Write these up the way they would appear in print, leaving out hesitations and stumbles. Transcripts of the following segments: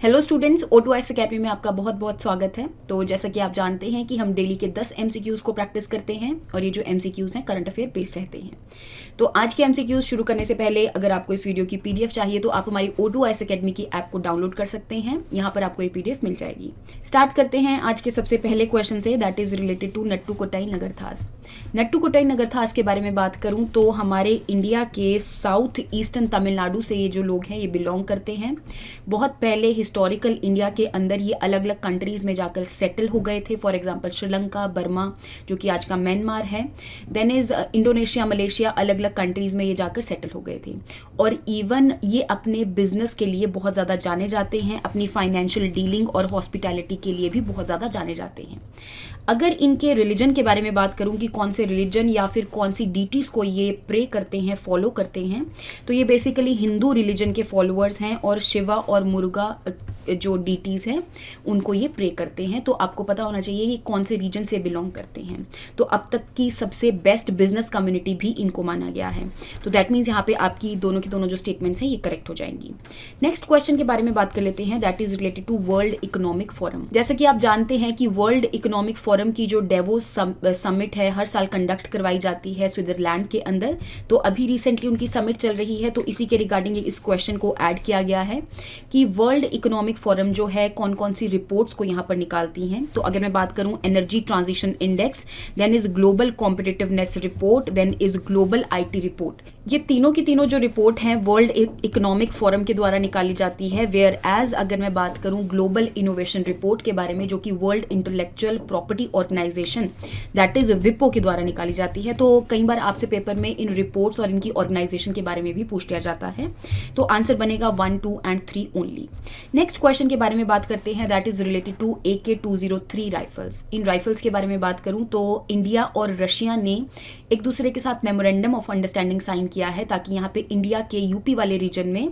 Hello students, O2S academy में आपका बहुत बहुत स्वागत है। तो जैसा कि आप जानते हैं कि हम डेली के 10 MCQs को प्रैक्टिस करते हैं और ये जो MCQs हैं करंट अफेयर बेस्ड रहते हैं। तो आज के MCQs शुरू करने से पहले अगर आपको इस वीडियो की PDF चाहिए तो आप हमारी O2S अकेडमी की ऐप को डाउनलोड कर सकते हैं। यहाँ पर आपको ये PDF मिल जाएगी। स्टार्ट करते हैं आज के सबसे पहले क्वेश्चन से, that is related to Nattu Kottai Nagarathars. Nattu Kottai Nagarathars के बारे में बात करूँ तो हमारे इंडिया के साउथ ईस्टर्न तमिलनाडु से ये जो लोग हैं ये बिलोंग करते हैं। बहुत पहले हिस्टोरिकल इंडिया के अंदर ये अलग अलग कंट्रीज़ में जाकर सेटल हो गए थे। फॉर एग्जांपल श्रीलंका, बर्मा जो कि आज का म्यांमार है, देन इज़ इंडोनेशिया, मलेशिया, अलग अलग कंट्रीज़ में ये जाकर सेटल हो गए थे। और इवन ये अपने बिजनेस के लिए बहुत ज़्यादा जाने जाते हैं, अपनी फाइनेंशियल डीलिंग और हॉस्पिटैलिटी के लिए भी बहुत ज़्यादा जाने जाते हैं। अगर इनके रिलीजन के बारे में बात करूं कि कौन से रिलीजन या फिर कौन सी डीटीज़ को ये प्रे करते हैं, फॉलो करते हैं, तो ये बेसिकली हिंदू रिलीजन के फॉलोअर्स हैं और शिवा और मुर्गा जो डीटीज़ हैं उनको ये प्रे करते हैं। तो आपको पता होना चाहिए ये कौन से रीजन से बिलोंग करते हैं। तो अब तक की सबसे बेस्ट बिजनेस कम्युनिटी भी इनको माना गया है। तो दैट मीन्स यहाँ पे आपकी दोनों की दोनों जो स्टेटमेंट्स हैं ये करेक्ट हो जाएंगी। नेक्स्ट क्वेश्चन के बारे में बात कर लेते हैं, that is related to world economic forum. जैसा कि आप जानते हैं कि वर्ल्ड इकोनॉमिक फोरम की जो डेवोस समिट है हर साल कंडक्ट करवाई जाती है स्विट्जरलैंड के अंदर। तो अभी रिसेंटली उनकी समिट चल रही है, तो इसी के रिगार्डिंग इस क्वेश्चन को ऐड किया गया है कि वर्ल्ड इकोनॉमिक फोरम जो है कौन कौन सी रिपोर्ट्स को यहाँ पर निकालती हैं। तो अगर मैं बात करूँ energy transition index, then is global competitiveness report, then is global IT report. ये तीनों की तीनों जो रिपोर्ट हैं वर्ल्ड इकोनॉमिक फोरम के द्वारा निकाली जाती है। वेयर एज अगर मैं बात करूँ ग्लोबल इनोवेशन रिपोर्ट के बारे में जो कि world intellectual property organisation that is विपो के द्वारा निकाली जाती है। तो कई बार आपसे पेपर में इन रिपोर्ट्स और इनकी ऑर्गेनाइजेशन के बारे में भी पूछ लिया जाता है। तो आंसर बनेगा 1, 2 एंड 3 ओनली। नेक्स्ट क्वेश्चन के बारे में बात करते हैं, that is related to AK-203 rifles. इन राइफल्स के बारे में बात करूं तो इंडिया और रशिया ने एक दूसरे के साथ मेमोरेंडम ऑफ अंडरस्टैंडिंग साइन किया है ताकि यहाँ पे इंडिया के यूपी वाले रीजन में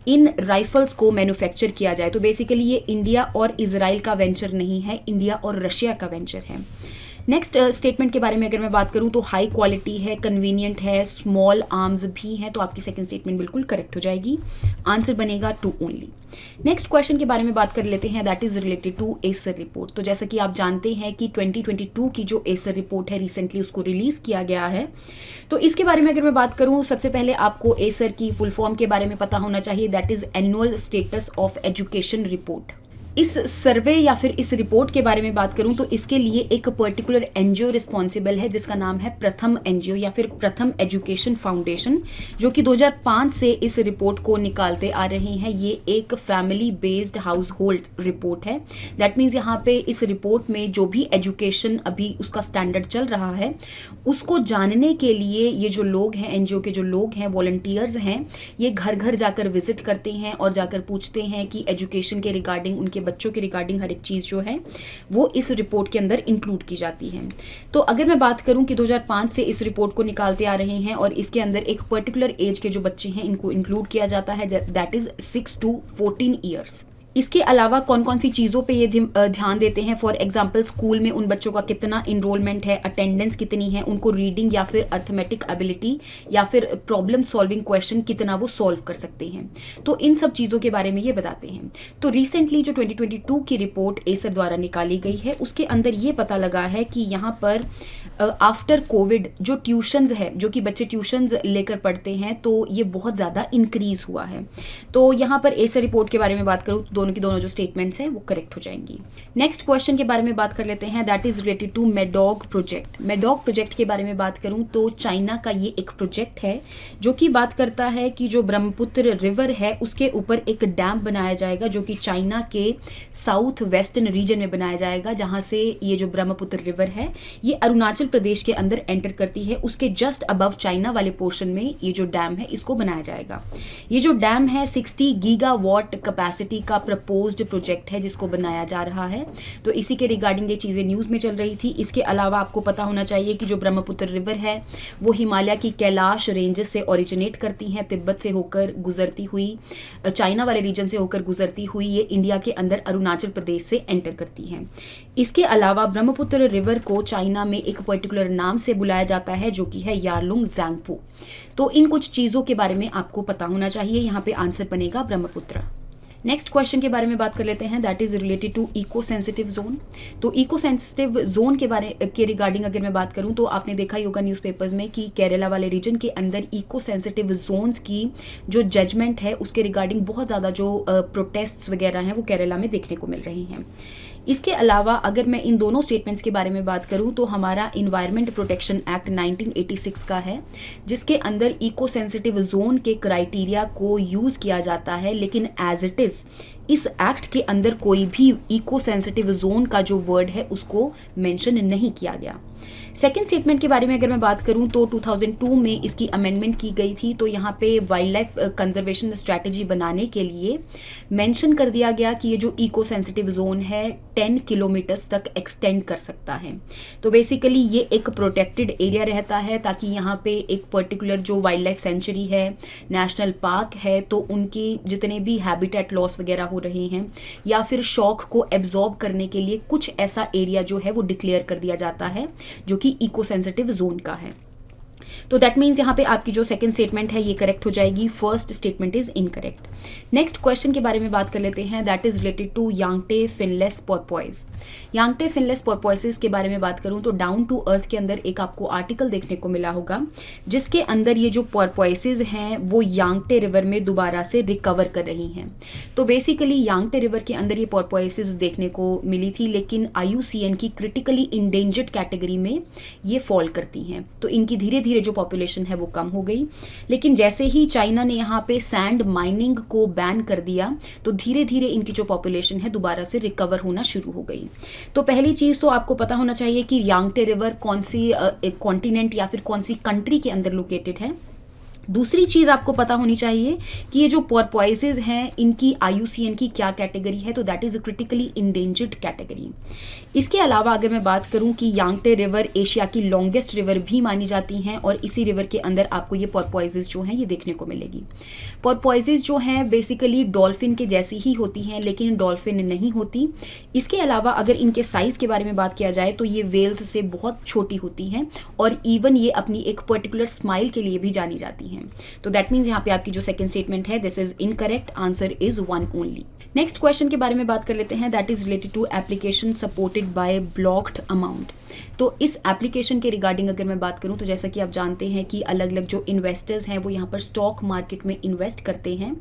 इन राइफल्स को मैन्युफैक्चर किया जाए। तो बेसिकली ये इंडिया और इजराइल का वेंचर नहीं है, इंडिया और रशिया का वेंचर है। नेक्स्ट स्टेटमेंट के बारे में अगर मैं बात करूं तो हाई क्वालिटी है, कन्वीनियंट है, स्मॉल आर्म्स भी है। तो आपकी सेकंड स्टेटमेंट बिल्कुल करेक्ट हो जाएगी। आंसर बनेगा 2 ओनली। नेक्स्ट क्वेश्चन के बारे में बात कर लेते हैं, that is related to ASER report. तो जैसा कि आप जानते हैं कि 2022 की जो एसर रिपोर्ट है रिसेंटली उसको रिलीज किया गया है। तो इसके बारे में अगर मैं बात करूं सबसे पहले आपको एसर की फुल फॉर्म के बारे में पता होना चाहिए, that is annual status of education report. इस सर्वे या फिर इस रिपोर्ट के बारे में बात करूं तो इसके लिए एक पर्टिकुलर NGO रिस्पॉन्सिबल है जिसका नाम है प्रथम NGO या फिर प्रथम एजुकेशन फाउंडेशन, जो कि 2005 से इस रिपोर्ट को निकालते आ रहे हैं। ये एक family based house hold report है। दैट मीन्स यहाँ पे इस रिपोर्ट में जो भी एजुकेशन अभी उसका स्टैंडर्ड चल रहा है उसको जानने के लिए ये जो लोग हैं, NGO के जो लोग हैं, वॉलंटियर्स हैं, ये घर घर जाकर विजिट करते हैं और जाकर पूछते हैं कि एजुकेशन के रिगार्डिंग, उनके बच्चों के रिगार्डिंग हर एक चीज़ जो है वो इस रिपोर्ट के अंदर इंक्लूड की जाती है। तो अगर मैं बात करूं कि 2005 से इस रिपोर्ट को निकालते आ रहे हैं और इसके अंदर एक पर्टिकुलर एज के जो बच्चे हैं इनको इंक्लूड किया जाता है, दैट इज 6 to 14 ईयर्स। इसके अलावा कौन कौन सी चीज़ों पे ये ध्यान देते हैं, फॉर एग्जांपल स्कूल में उन बच्चों का कितना इनरोलमेंट है, अटेंडेंस कितनी है, उनको रीडिंग या फिर अर्थमेटिक एबिलिटी या फिर प्रॉब्लम सॉल्विंग क्वेश्चन कितना वो सॉल्व कर सकते हैं। तो इन सब चीज़ों के बारे में ये बताते हैं। तो रिसेंटली जो 2022 की रिपोर्ट एसर द्वारा निकाली गई है उसके अंदर ये पता लगा है कि यहाँ पर आफ्टर कोविड जो ट्यूशन्स है, जो कि बच्चे ट्यूशन्स लेकर पढ़ते हैं, तो ये बहुत ज़्यादा इंक्रीज हुआ है। तो यहाँ पर एसर रिपोर्ट के बारे में बात करूँ तो दोनों की दोनों जो स्टेटमेंट्स हैं वो करेक्ट हो जाएंगी। नेक्स्ट क्वेश्चन के बारे में बात कर लेते हैं, that is related to Medog project. Medog project के बारे में बात करूँ तो चाइना का ये एक प्रोजेक्ट है जो कि बात करता है कि जो ब्रह्मपुत्र रिवर है उसके ऊपर एक डैम बनाया जाएगा जो कि चाइना के साउथ वेस्टर्न रीजन में बनाया जाएगा, जहाँ से ये जो ब्रह्मपुत्र रिवर है ये अरुणाचल प्रदेश के अंदर एंटर करती है। उसके जस्ट अबव चाइना वाले पोर्शन में ये जो डैम है इसको बनाया जाएगा। ये जो डैम है 60 गीगावाट कैपेसिटी का प्रपोज्ड प्रोजेक्ट है जिसको बनाया जा रहा है। तो इसी के रिगार्डिंग ये चीज़ें न्यूज़ में चल रही थी। इसके अलावा आपको पता होना चाहिए कि जो ब्रह्मपुत्र रिवर है वो हिमालय की कैलाश रेंजेस से ओरिजिनेट करती हैं, तिब्बत से होकर गुजरती हुई, चाइना वाले रीजन से होकर गुजरती हुई ये इंडिया के अंदर अरुणाचल प्रदेश से एंटर करती हैं। इसके अलावा ब्रह्मपुत्र रिवर को चाइना में एक पर्टिकुलर नाम से बुलाया जाता है जो कि है यारलुंग ज़ांगपो। तो इन कुछ चीज़ों के बारे में आपको पता होना चाहिए। यहाँ पे आंसर बनेगा ब्रह्मपुत्र। नेक्स्ट क्वेश्चन के बारे में बात कर लेते हैं, that is related to eco sensitive zone. तो इको सेंसिटिव जोन के रिगार्डिंग अगर मैं बात करूं तो आपने देखा ही होगा न्यूज़पेपर्स में कि केरला वाले रीजन के अंदर इको सेंसिटिव जोन्स की जो जजमेंट है उसके रिगार्डिंग बहुत ज़्यादा जो प्रोटेस्ट्स वगैरह हैं वो केरला में देखने को मिल रही हैं। इसके अलावा अगर मैं इन दोनों स्टेटमेंट्स के बारे में बात करूं तो हमारा इन्वायरमेंट प्रोटेक्शन एक्ट 1986 का है, जिसके अंदर इको सेंसिटिव जोन के क्राइटेरिया को यूज़ किया जाता है, लेकिन एज इट इज़ इस एक्ट के अंदर कोई भी इको सेंसिटिव जोन का जो वर्ड है उसको मेंशन नहीं किया गया। सेकेंड स्टेटमेंट के बारे में अगर मैं बात करूं तो 2002 में इसकी अमेंडमेंट की गई थी। तो यहाँ पे वाइल्ड लाइफ कंजर्वेशन स्ट्रैटेजी बनाने के लिए मेंशन कर दिया गया कि ये जो इको सेंसिटिव जोन है 10 किलोमीटर्स तक एक्सटेंड कर सकता है। तो बेसिकली ये एक प्रोटेक्टेड एरिया रहता है ताकि यहाँ पे एक पर्टिकुलर जो वाइल्ड लाइफ सेंचुरी है, नेशनल पार्क है, तो उनकी जितने भी हैबिटेट लॉस वगैरह हो रहे हैं या फिर शॉक को एब्जॉर्ब करने के लिए कुछ ऐसा एरिया जो है वो डिक्लेयर कर दिया जाता है जो कि इको सेंसिटिव जोन का है। तो दैट मीन्स यहाँ पे आपकी जो सेकंड स्टेटमेंट है ये करेक्ट हो जाएगी, first statement is incorrect. Next question के बारे में बात कर लेते हैं, that is related to Yangtze finless porpoise. Yangtze finless porpoises के बारे में बात करूं तो डाउन टू अर्थ के अंदर एक आपको आर्टिकल देखने को मिला होगा जिसके अंदर ये जो पोर्पोइसेस हैं वो यांगटे रिवर में दोबारा से रिकवर कर रही हैं। तो बेसिकली यांगटे रिवर के अंदर ये पोर्पोइसेस देखने को मिली थी, लेकिन IUCN की क्रिटिकली इंडेंजर्ड कैटेगरी में ये फॉल करती हैं। तो इनकी धीरे धीरे जो पॉपुलेशन है वो कम हो गई, लेकिन जैसे ही चाइना ने यहाँ पे सैंड माइनिंग को बैन कर दिया तो धीरे धीरे इनकी जो पॉपुलेशन है दोबारा से रिकवर होना शुरू हो गई। तो पहली चीज तो आपको पता होना चाहिए कि यांगटे रिवर कौन सी एक कॉन्टिनेंट या फिर कौन सी कंट्री के अंदर लोकेटेड है। दूसरी चीज़ आपको पता होनी चाहिए कि ये जो पोर्पोइसेस हैं इनकी IUCN की क्या कैटेगरी है, तो that is a critically endangered category. इसके अलावा अगर मैं बात करूं कि यांगटे रिवर एशिया की लॉन्गेस्ट रिवर भी मानी जाती हैं और इसी रिवर के अंदर आपको ये पोर्पोइसेस जो हैं ये देखने को मिलेगी। पोर्पोइसेस जो हैं बेसिकली डॉल्फिन के जैसी ही होती हैं, लेकिन डॉल्फिन नहीं होती। इसके अलावा अगर इनके साइज़ के बारे में बात किया जाए तो ये वेल्स से बहुत छोटी होती हैं और इवन ये अपनी एक पर्टिकुलर स्माइल के लिए भी जानी जाती हैं। तो दैट मीन्स यहाँ पे आपकी जो सेकंड स्टेटमेंट है this is incorrect, answer is 1 only. Next question के बारे में बात कर लेते हैं, that is related to application supported by blocked amount. तो इस एप्लीकेशन के रिगार्डिंग अगर मैं बात करूं तो जैसा कि आप जानते हैं कि अलग अलग जो इन्वेस्टर्स हैं वो यहाँ पर स्टॉक मार्केट में इन्वेस्ट करते हैं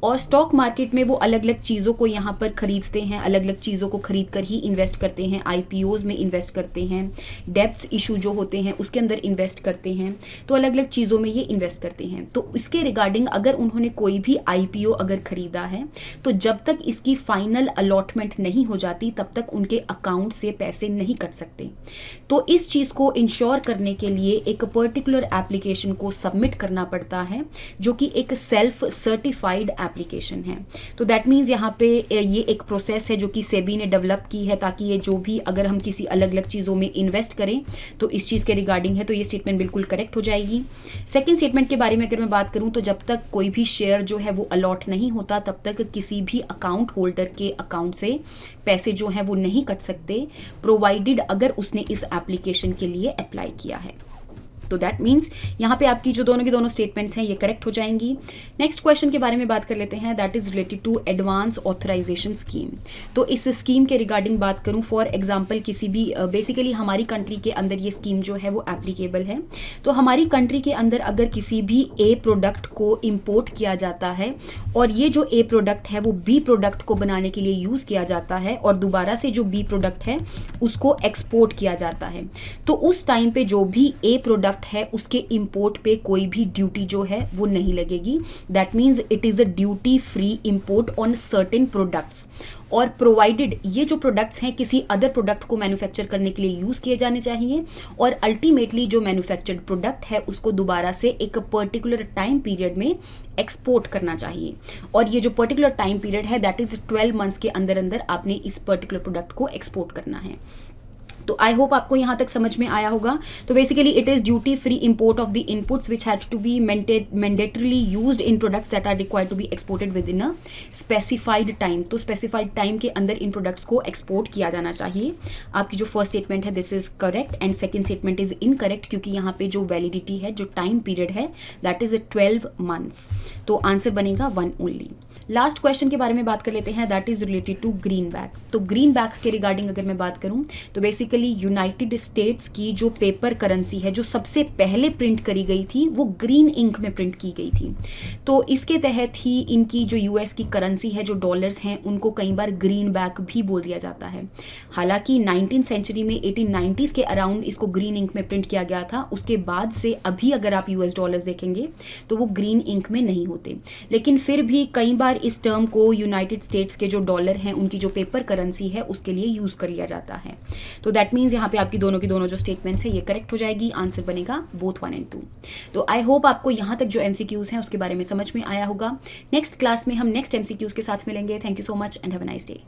और स्टॉक मार्केट में वो अलग अलग चीज़ों को यहाँ पर खरीदते हैं, अलग अलग चीज़ों को खरीद कर ही इन्वेस्ट करते हैं। IPOs में इन्वेस्ट करते हैं, डेब्ट्स इशू जो होते हैं उसके अंदर इन्वेस्ट करते हैं, तो अलग अलग चीज़ों में ये इन्वेस्ट करते हैं। तो इसके रिगार्डिंग अगर उन्होंने कोई भी IPO अगर खरीदा है तो जब तक इसकी फाइनल अलॉटमेंट नहीं हो जाती तब तक उनके अकाउंट से पैसे नहीं कट सकते। तो इस चीज़ को इंश्योर करने के लिए एक पर्टिकुलर एप्लीकेशन को सबमिट करना पड़ता है जो कि एक सेल्फ सर्टिफाइड एप्लीकेशन है। तो दैट मीन्स यहाँ पे ये एक प्रोसेस है जो कि सेबी ने डेवलप की है ताकि ये जो भी अगर हम किसी अलग अलग चीज़ों में इन्वेस्ट करें तो इस चीज़ के रिगार्डिंग है, तो ये स्टेटमेंट बिल्कुल करेक्ट हो जाएगी। सेकेंड स्टेटमेंट के बारे में अगर मैं बात करूँ तो जब तक कोई भी शेयर जो है वो अलॉट नहीं होता तब तक किसी भी अकाउंट होल्डर के अकाउंट से पैसे जो हैं वो नहीं कट सकते, प्रोवाइडेड अगर उसने इस एप्लीकेशन के लिए अप्लाई किया है। तो दैट मीन्स यहाँ पे आपकी जो दोनों की दोनों स्टेटमेंट्स हैं ये करेक्ट हो जाएंगी। नेक्स्ट क्वेश्चन के बारे में बात कर लेते हैं, that is related to advance authorization scheme. तो इस स्कीम के रिगार्डिंग बात करूँ, फॉर एग्जांपल किसी भी बेसिकली हमारी कंट्री के अंदर ये स्कीम जो है वो एप्लीकेबल है। तो हमारी कंट्री के अंदर अगर किसी भी A प्रोडक्ट को इम्पोर्ट किया जाता है और ये जो A प्रोडक्ट है वो B प्रोडक्ट को बनाने के लिए यूज़ किया जाता है और दोबारा से जो B प्रोडक्ट है उसको एक्सपोर्ट किया जाता है, तो उस टाइम पे जो भी A प्रोडक्ट है उसके इंपोर्ट पे कोई भी ड्यूटी जो है वो नहीं लगेगी। That means it is a duty free import on certain products, और प्रोवाइडेड ये जो प्रोडक्ट्स हैं किसी अदर प्रोडक्ट को मैन्युफैक्चर करने के लिए यूज़ किए जाने चाहिए और अल्टीमेटली जो मैन्युफैक्चर्ड प्रोडक्ट है उसको दोबारा से एक पर्टिकुलर टाइम पीरियड में एक्सपोर्ट करना चाहिए, और ये जो पर्टिकुलर टाइम पीरियड है दैट इज 12 मंथ्स के अंदर अंदर आपने इस पर्टिकुलर प्रोडक्ट को एक्सपोर्ट करना है। तो आई होप आपको यहाँ तक समझ में आया होगा। तो basically it is duty free import of the inputs which had to be mandatorily used in products that are required to be exported within a specified time. तो स्पेसिफाइड टाइम के अंदर इन प्रोडक्ट्स को export किया जाना चाहिए। आपकी जो first statement है this is correct and second statement is incorrect, क्योंकि यहाँ पे जो वैलिडिटी है जो टाइम पीरियड है दैट इज 12 मंथ्स। तो आंसर बनेगा 1 ओनली। लास्ट क्वेश्चन के बारे में बात कर लेते हैं, that is related to green back. तो ग्रीन बैक के रिगार्डिंग अगर मैं बात करूं तो बेसिकली यूनाइटेड स्टेट्स की जो पेपर करेंसी है जो सबसे पहले प्रिंट करी गई थी वो ग्रीन इंक में प्रिंट की गई थी। तो इसके तहत ही इनकी जो यूएस की करेंसी है, जो डॉलर्स हैं, उनको कई बार ग्रीन बैक भी बोल दिया जाता है। हालांकि 19th सेंचुरी में 1890s के अराउंड इसको ग्रीन इंक में प्रिंट किया गया था। उसके बाद से अभी अगर आप यूएस डॉलर्स देखेंगे तो वो ग्रीन इंक में नहीं होते, लेकिन फिर भी कई बार इस टर्म को यूनाइटेड स्टेट्स के जो डॉलर हैं उनकी जो पेपर करेंसी है उसके लिए यूज कर लिया जाता है। तो दैट मीन्स यहाँ पे आपकी दोनों की दोनों जो स्टेटमेंट्स है ये करेक्ट हो जाएगी। आंसर बनेगा बोथ 1 and 2। तो आई होप आपको यहाँ तक जो एमसीक्यूज हैं उसके बारे में समझ में आया होगा। नेक्स्ट क्लास में हम नेक्स्ट एमसीक्यूज के साथ मिलेंगे। Thank you so much and have a nice day.